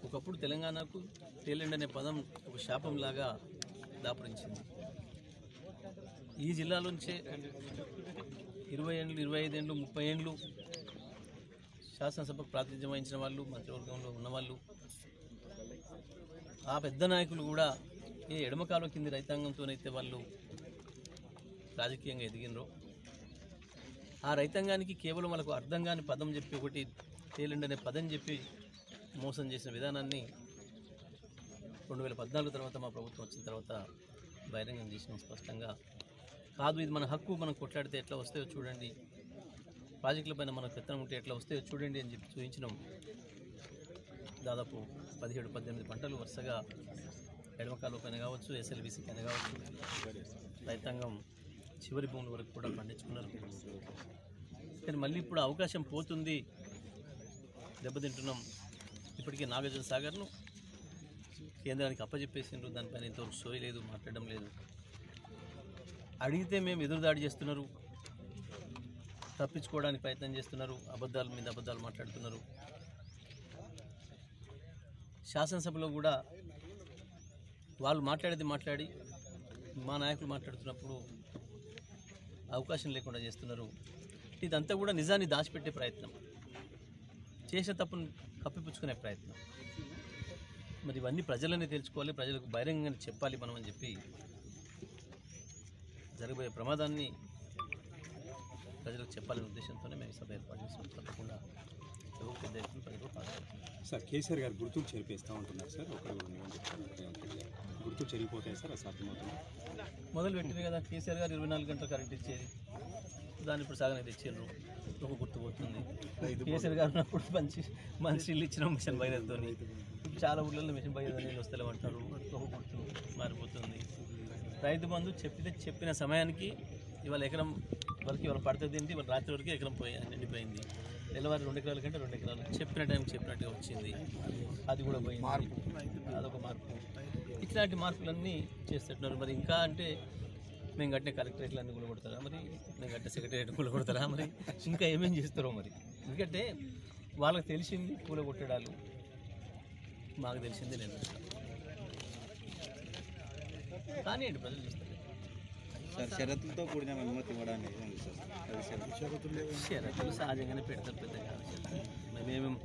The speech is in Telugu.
ఒకప్పుడు తెలంగాణకు టేలెండ్ అనే పదం ఒక శాపంలాగా దాపురించింది. ఈ జిల్లాలోంచే 20 ఏళ్ళు, 25 ఏళ్ళు, 30 ఏళ్ళు శాసనసభకు ప్రాతినిధ్యం వహించిన వాళ్ళు, మంత్రివర్గంలో ఉన్నవాళ్ళు, ఆ పెద్ద నాయకులు కూడా ఏ ఎడమకాలం కింది రైతాంగంతోనైతే వాళ్ళు రాజకీయంగా ఎదిగినరో ఆ రైతాంగానికి కేవలం వాళ్ళకు అర్థం కాని పదం చెప్పి ఒకటి టేలెండ్ అనే పదం చెప్పి మోసం చేసిన విధానాన్ని 2014 తర్వాత మా ప్రభుత్వం వచ్చిన తర్వాత బహిరంగం చేసినాం స్పష్టంగా. కాదు, ఇది మన హక్కు, మనం కొట్లాడితే ఎట్లా వస్తాయో చూడండి, ప్రాజెక్టులపైన మనకు పెత్తనం ఉంటే ఎట్లా వస్తాయో చూడండి అని చెప్పి చూపించినాం. దాదాపు 17-18 పంటలు వరుసగా ఎడమకాలు పైన కావచ్చు, ఎస్ఎల్బీసీ పైన కావచ్చు, రైతాంగం చివరి భూముల వరకు కూడా పండించుకున్నారు. కానీ మళ్ళీ ఇప్పుడు అవకాశం పోతుంది, దెబ్బతింటున్నాం. ఇప్పటికే నాగార్జున సాగర్ను కేంద్రానికి అప్పచెప్పేసిండ్రు, దానిపైన ఇంతవరకు సోయి లేదు, మాట్లాడడం లేదు. అడిగితే మేము ఎదురుదాడి చేస్తున్నారు, తప్పించుకోవడానికి ప్రయత్నం చేస్తున్నారు, అబద్ధాల మీద అబద్ధాలు మాట్లాడుతున్నారు. శాసనసభలో కూడా వాళ్ళు మాట్లాడి మా నాయకులు మాట్లాడుతున్నప్పుడు అవకాశం లేకుండా చేస్తున్నారు. ఇదంతా కూడా నిజాన్ని దాచిపెట్టే ప్రయత్నం, చేసిన తప్పును కప్పిపుచ్చుకునే ప్రయత్నం. మరి ఇవన్నీ ప్రజలనే తెలుసుకోవాలి, ప్రజలకు బహిరంగంగా చెప్పాలి మనం అని చెప్పి జరగబోయే ప్రమాదాన్ని ప్రజలకు చెప్పాలనే ఉద్దేశంతోనే మేము సభ ఏర్పాటు చేస్తాం. తప్పకుండా పెద్ద ఎత్తున ప్రజలు పాల్గొంటారు. సార్, కేసీఆర్ గారు గుర్తులు చెరిపేస్తూ ఉంటున్నారు సార్, గుర్తులు చెరిగిపోతాయి సార్, అసాధ్యమవుతుంది. మొదలు పెట్టింది కదా కేసీఆర్ గారు 24 గంటలు కరెంట్ ఇచ్చేది, దాన్ని ఇప్పుడు సాగనే తెచ్చారు, ఒక గుర్తు పోతుంది. కేసీఆర్ గారు ఉన్నప్పుడు మంచి ఇల్లు ఇచ్చిన మిషన్ భగీరథతో, ఇప్పుడు చాలా ఊళ్ళల్లో మిషన్ భగీరథ నీళ్ళు వస్తలేమంటారు, ఒక గుర్తు మారిపోతుంది. రైతు బంధు చెప్పిన సమయానికి ఇవాళ ఎకరం వరకు ఇవాళ పడుతుంది ఏంటి, ఇవాళ రాత్రి వరకు ఎకరం నిండిపోయింది. తెల్లవారు 2 ఎకరాల కంటే 2 ఎకరాలు చెప్పిన టైంకి చెప్పినట్టుగా వచ్చింది, అది కూడా పోయింది. అదొక మార్పు. ఇట్లాంటి మార్పులన్నీ చేస్తున్నారు. మరి ఇంకా అంటే మేము కట్టిన కలెక్టరేట్లన్నీ కూడా కొడతారా, మరి మేము కట్టిన సెక్రటరేట్ కూడా కొడతారా, మరి ఇంకా ఏమేం చేస్తారో మరి. ఎందుకంటే వాళ్ళకి తెలిసింది పూల కొట్టడాలు, మాకు తెలిసింది నేను కానీ ఏంటి ప్రజలు చూస్తారు. షరతులతో కూడిన అనుమతి ఇవ్వడానికి షరతులు సహజంగానే పెడతారు, పెద్దగా. మేమేం